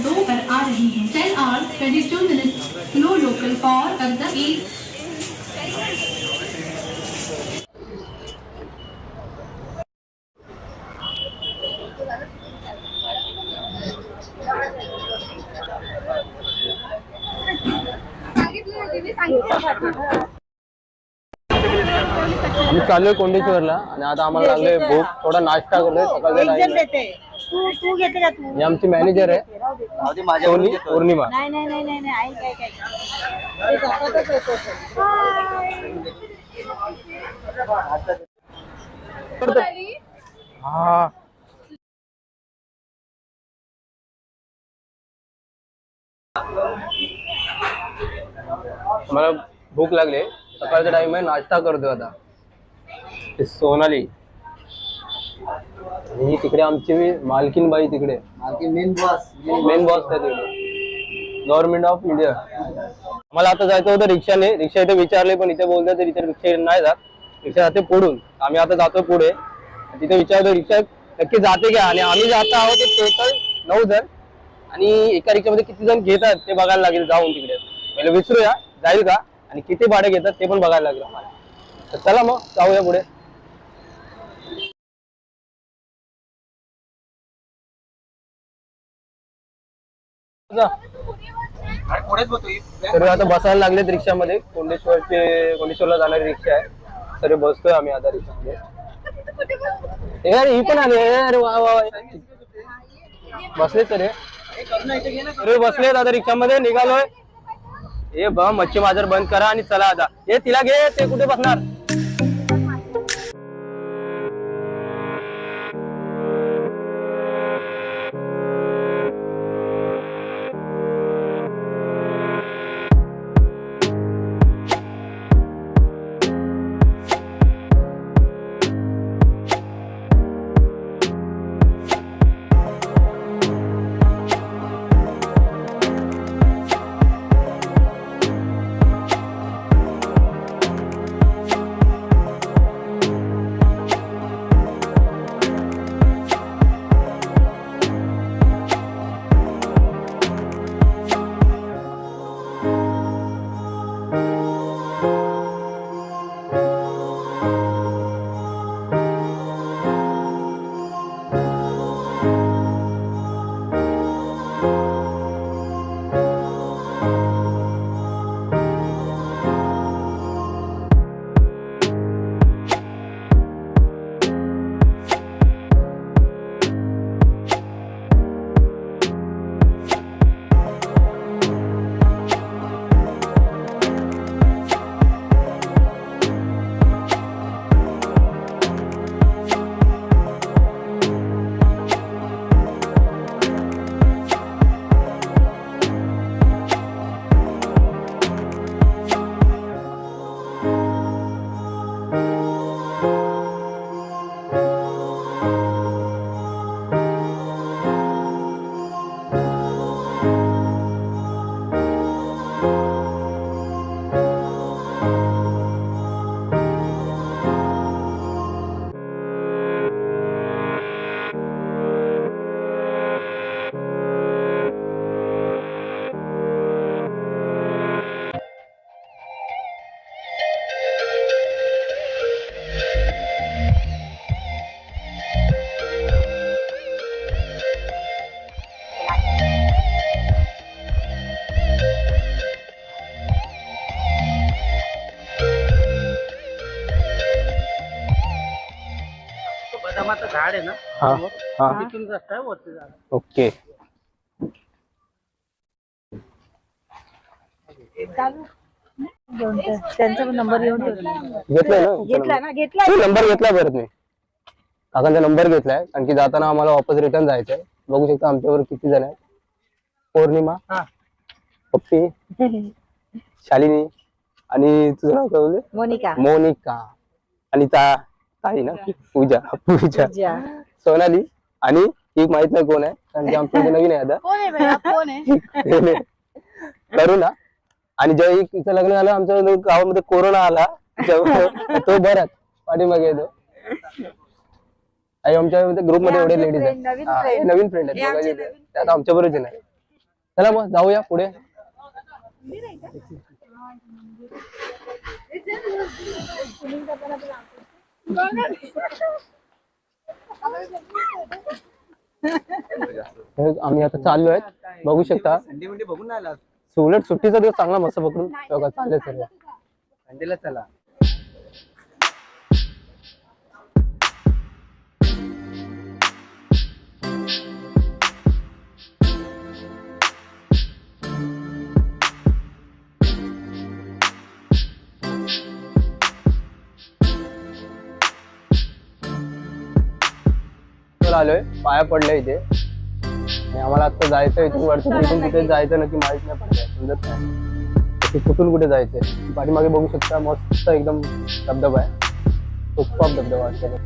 दो पर आ रही है 10 hours 22 minutes no local for up the east. आम्ही चाललोय कोंडेश्वरला आणि आता आम्हाला लागले भूक, थोडा नाश्ता करतोय सकाळच्या टाइम। तू घेते का तू? ही आमची मॅनेजर आहे सोनी पौर्णिमा। हा मला भूक लागली, सकाळचा टाइम आहे, नाश्ता करतोय आता। सोनाली ही तिकडे आमची मालकीन बाई, तिकडे मेन बॉस आहे तिकडे, गव्हर्नमेंट ऑफ इंडिया। मला आता जायचं होतं रिक्षाने, रिक्षा इथे विचारले पण इथे बोलतात तर इथे रिक्षा नाही जात, रिक्षा जाते पुढून। आम्ही आता जातो पुढे, तिथे विचारतो रिक्षा नक्की जाते का, आणि आम्ही जात आहोत टोटल 9 जण, आणि एका रिक्षामध्ये किती जण घेतात ते बघायला लागेल जाऊन तिकडे। पहिले विचारूया जाईल का आणि किती भाडे घेतात ते पण बघायला लागेल आम्हाला। तर चला मग जाऊया पुढे। तर आता बसायला लागलेत रिक्षामध्ये, कोंडेश्वरला जाणारी रिक्षा आहे, सर बसतोय आम्ही आता रिक्षामध्ये। यार ही पण आली यार, वा वा बसले सर, बसलेत आता रिक्षामध्ये, निघालोय। हे बा मच्छी बाजार बंद करा आणि चला आता, हे तिला घे, ते कुठे बसणार। बदामाचं झाड आहे ना, तिथून रस्ता आहे वरती झाड। ओके त्यांचा नंबर येऊन घेतला नंबर घेतला परत मी काकांचा नंबर घेतलाय, कारण की जाताना आम्हाला वापस रिटर्न जायचंय। बघू शकता आमच्यावर किती जण आहेत, पौर्णिमा, पप्पी, शालिनी, आणि तुझं नाव काय बोलले? मोनिका, आणि ताई ना, पूजा, सोनाली, आणि एक माहित नाही कोण आहे, कारण की आमच्या नवीन आहे आता, करुणा। आणि जेव्हा तिचं लग्न झालं आमच्या गावामध्ये कोरोना आला, तो बराच पाठीमागे येतो. आणि आमच्या ग्रुप मध्ये एवढे लेडीज आहेत, नवीन फ्रेंड आहेत बघायचे ते आता आमच्या बरोबर नाही. चला मग जाऊया पुढे. आम्ही आता चाललोय, बघू शकता. उलट सुट्टीचा दिवस चांगला मस्त पकडून चालले सर्व. संडेला चला. आलोय, पाया पडले इथे आणि आम्हाला आता जायचं इथून वरती. इथून कुठे जायचं नक्की माहित नाही पडलंय, समजत नाही कुठून कुठे जायचंय. पाठीमागे बघू शकता मस्त एकदम धबधबा आहे, टॉप धबधबा असतो.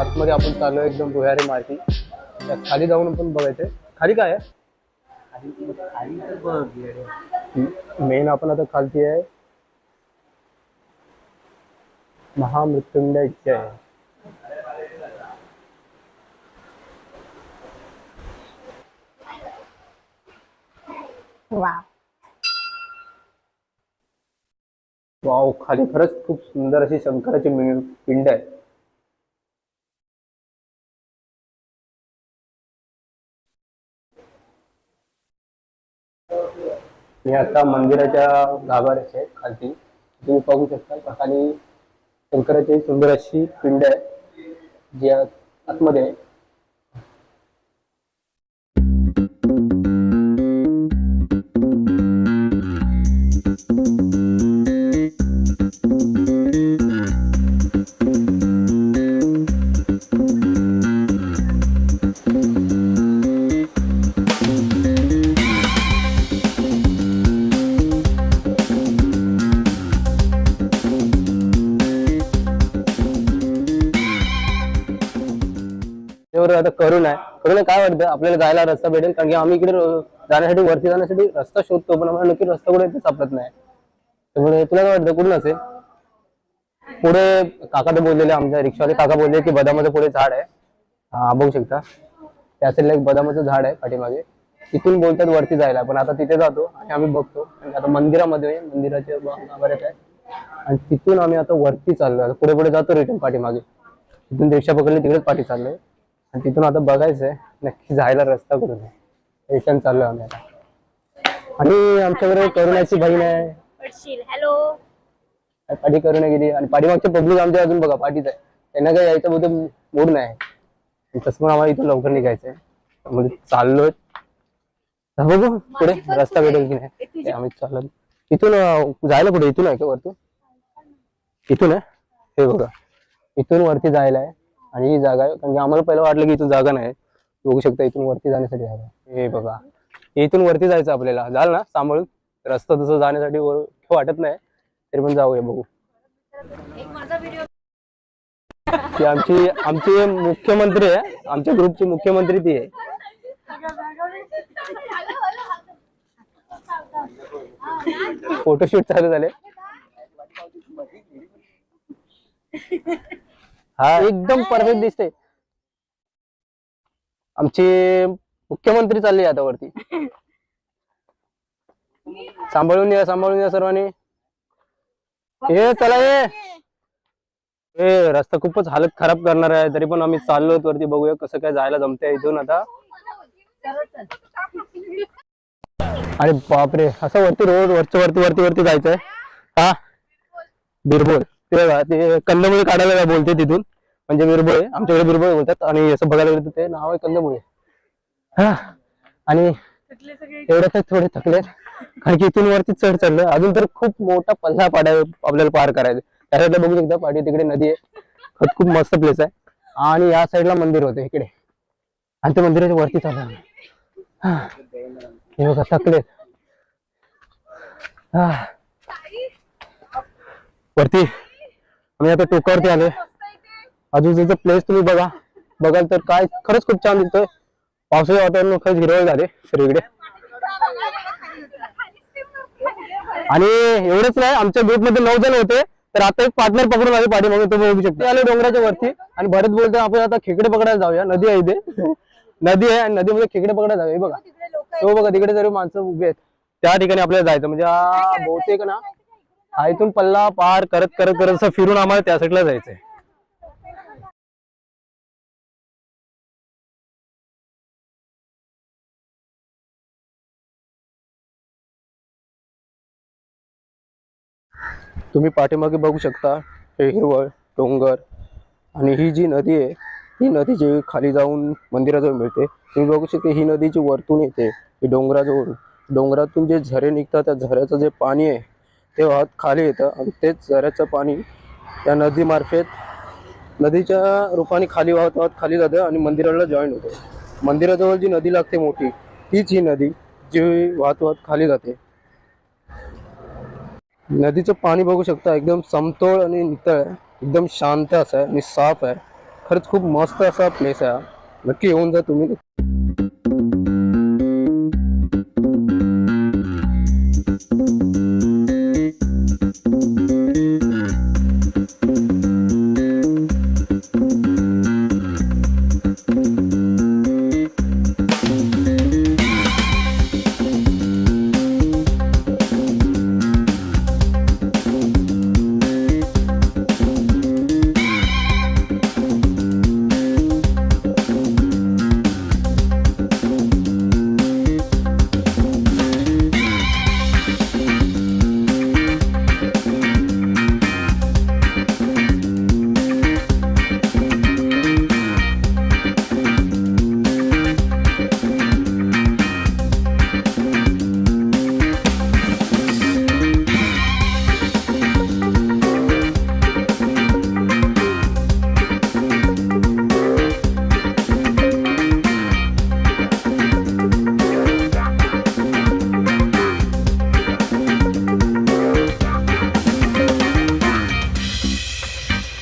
आतमध्ये आपण चालू एकदम भुयारी माती. खाली जाऊन आपण बघायचंय खाली काय आहे. मेन आपण आता खालती आहे महामृत्युंजय इथे आहे. वाव, खाली खरंच खूप सुंदर अशी शंकराची पिंड आहे. मी आता मंदिराच्या गाभाऱ्याचे आहे खालती. तुम्ही बघू शकता खाली शंकराची सुंदर अशी पिंड आहे जी आतमध्ये आहे. आता करून काय वाटतं आपल्याला जायला रस्ता भेटेल, कारण की आम्ही इकडे जाण्यासाठी वरती जाण्यासाठी रस्ता शोधतो पण आम्हाला नक्की रस्ता कुठे सापडत नाही. त्यामुळे तुला काय वाटतं कुठून असेल. पुढे काका ते बोललेले, आमच्या रिक्षावाले काका बोलले की बदामाचं पुढे झाड आहे. हा बघू शकता त्या साईडला एक बदामाचं झाड आहे पाठीमागे. तिथून बोलतात वरती जायला, पण आता तिथे जातो आणि आम्ही बघतो. आणि आता मंदिरामध्ये मंदिराच्या गाभाऱ्यात आहे आणि तिथून आम्ही आता वरती चाललोय. पुढे पुढे जातो रिटर्न पाठीमागे. तिथून रिक्षा पकडली तिकडेच पाठी चाललोय आणि तिथून आता बघायचंय नक्की जायला रस्ता कुठून आहे. रिटर्न चाललोय आम्ही आता. आणि आमच्याकडे करुणाची बहीण आहे. हॅलो. पाठी करुणा गेली आणि पाठीमागचे पब्लिक आमच्या अजून बघा पाठीच आहे. त्यांना काही यायचं बहुतेक मूड नाही. तसं पण आम्हाला इथून लवकर निघायचंय म्हणजे चाललोय. बघू पुढे रस्ता भेटेल की नाही. आम्ही चाललो इथून जायला. कुठे इथून आहे का वरतून. इथून आहे हे बघा, इथून वरती जायला आहे. आणि ही जागा आहे कारण की आम्हाला पहिलं वाटलं की इथून जागा नाही. बघू शकता इथून वरती जाण्यासाठी जागा. हे बघा इथून वरती जायचं आपल्याला. झालं ना सांभाळून. रस्ता तसं जाण्यासाठी वाटत नाही तरी पण जाऊया बघू. ती आमची मुख्यमंत्री आहे, आमच्या ग्रुपची मुख्यमंत्री ती आहे. फोटोशूट चालू झाले. हा एकदम परफेक्ट दिसते. आमची मुख्यमंत्री चालली आता वरती. सांभाळून या सर्वांनी. हे चला हे रस्ता खूपच हालत खराब करणार आहे तरी पण आम्ही चाललो वरती. बघूया कसं काय जायला जमतंय इथून आता. अरे बापरे, असं वरती रोड वरती जायचंय. हा बिरबोळ ते कंदमुळे काढायला बोलते तिथून, म्हणजे बिरबोळे आमच्याकडे बिरबोळे बोलतात. आणि असं बघायला गेलं ते नाव आहे कंदमुळे. हा आणि एवढे काही थोडे थकले कारण की इथून वरती चढ चढलं, अजून तर खूप मोठा पल्ला पाड्या आपल्याला पार करायचं. त्या साईडला बघू शकता पाठी तिकडे नदी आहे, खूप मस्त प्लेस आहे. आणि या साईडला मंदिर होते इकडे, आणि त्या मंदिराच्या वरती चाललं. हे बघा थकलेत. वरती आम्ही आता टोकावरती आलोय. आजूबाजूचा प्लेस तुम्ही बघाल तर काय खरंच खूप छान दिसतोय. पावसाच्या वातावरण खरंच हिरवळ झाले सगळीकडे. आणि एवढंच नाही, आमच्या ग्रुप मध्ये 9 जण होते, तर आता एक पार्टनर पकडून आले पाठीमागे, तो बघू शकतो. आले डोंगराच्या वरती आणि भरत बोलतो आपण आता खेकडे पकडायला जाऊया. नदी आहे इथे, नदी आहे आणि नदीमध्ये खेकडे पकडायला जाऊया. बघा तो बघा तिकडे सर्व माणसं उभी आहेत, त्या ठिकाणी आपल्याला जायचं. म्हणजे बहुतेक ना इथून पल्ला पार करत करत करत असं फिरून आम्हाला त्या साईडला जायचंय. तुम्ही पाठीमागे बघू शकता हे हिरवळ डोंगर, आणि ही जी नदी आहे ही नदी जी खाली जाऊन मंदिराजवळ मिळते. तुम्ही बघू शकता ही नदी जी वरतून येते, ही डोंगरातून जे झरे निघतात, त्या झऱ्याचं जे पाणी आहे ते वाहत खाली येतं, आणि तेच झऱ्याचं पाणी त्या नदीमार्फत नदीच्या रूपाने खाली वाहत खाली जातं आणि मंदिराला जॉईन होते. मंदिराजवळ जी नदी लागते मोठी, तीच ही नदी जी वाहत खाली जाते. नदीचं पाणी बघू शकता एकदम समतोल आणि नितळ आहे, एकदम शांत असं आहे आणि साफ आहे. खरंच खूप मस्त असा प्लेस आहे, नक्की येऊन जा तुम्ही.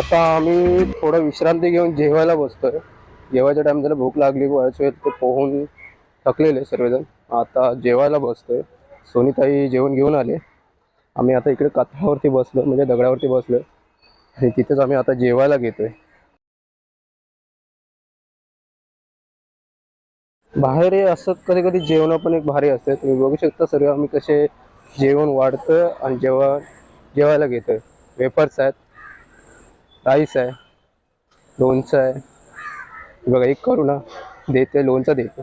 आता आम्ही थोडा विश्रांती घेऊन जेवायला बसतोय. जेवायच्या टाइम जरा भूक लागली, बऱ्याच वेळ ते पोहून थकलेले सर्वजण. आता जेवायला बसतोय. सोनीताई जेवण घेऊन आले. आम्ही आता इकडे काठावरती बसलो, म्हणजे दगडावरती बसलो, आणि तिथेच आम्ही आता जेवायला घेतोय. बाहेर असं कधी कधी जेवण पण एक भारी असते. तुम्ही बघू शकता सर्व आम्ही कसे जेवण वाढतं आणि जेवायला घेतोय. वेफर्स आहेत, राईस आहे, लोणचं आहे. बघा एक करू ना देते, लोणचं देते.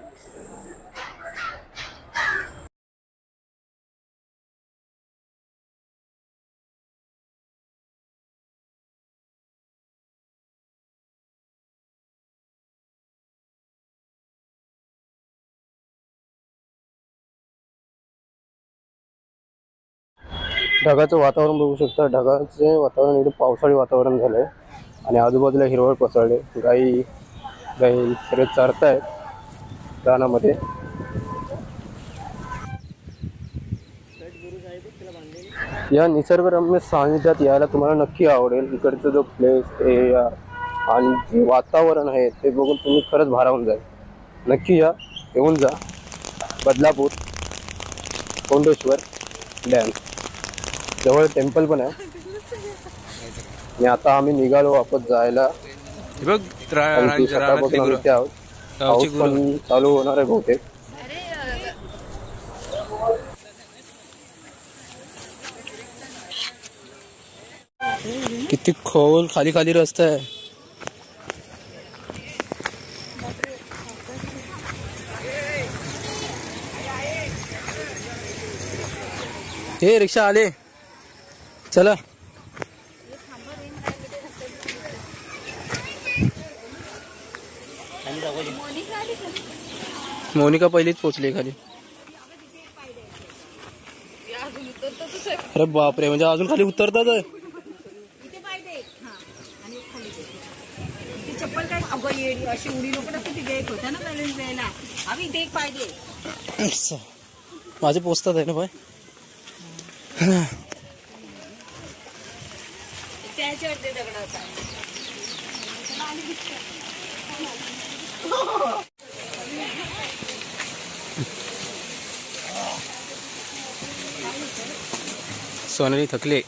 ढगाचं वातावरण बघू शकता. ढगाचे वातावरण एकदम पावसाळी वातावरण झालंय आणि आजूबाजूला हिरवळ पसरले. गाई सगळे चरतायत रानामध्ये. या निसर्गरम्य सानिध्यात यायला तुम्हाला नक्की आवडेल. इकडचा जो प्लेस एरिया आणि जे वातावरण आहे ते बघून तुम्ही खरंच भारावून जाल. नक्की येऊन जा. बदलापूर कोंडेश्वर डॅम जवळ टेम्पल पण आहे. आणि आता आम्ही निघालो वापस जायला. पाऊस पण चालू होणार आहे बहुतेक. किती खोल खाली खाली रस्ता आहे. हे रिक्षा आले, चला. मोनिका पहिलीच पोहोचली खाली. अरे बापरे, म्हणजे अजून खाली उतरतात. इथे पाय दे. हा. आणि खाली दे. ती चप्पल काय अगं येडी अशी उडी नको ना, तिथे एक होता ना बॅलन्स द्यायला. आम्ही इथे एक पाय दे. माझे पोचतात आहे ना पाय. त्याच्यावर ते दगडाचा. सोनाली थकले.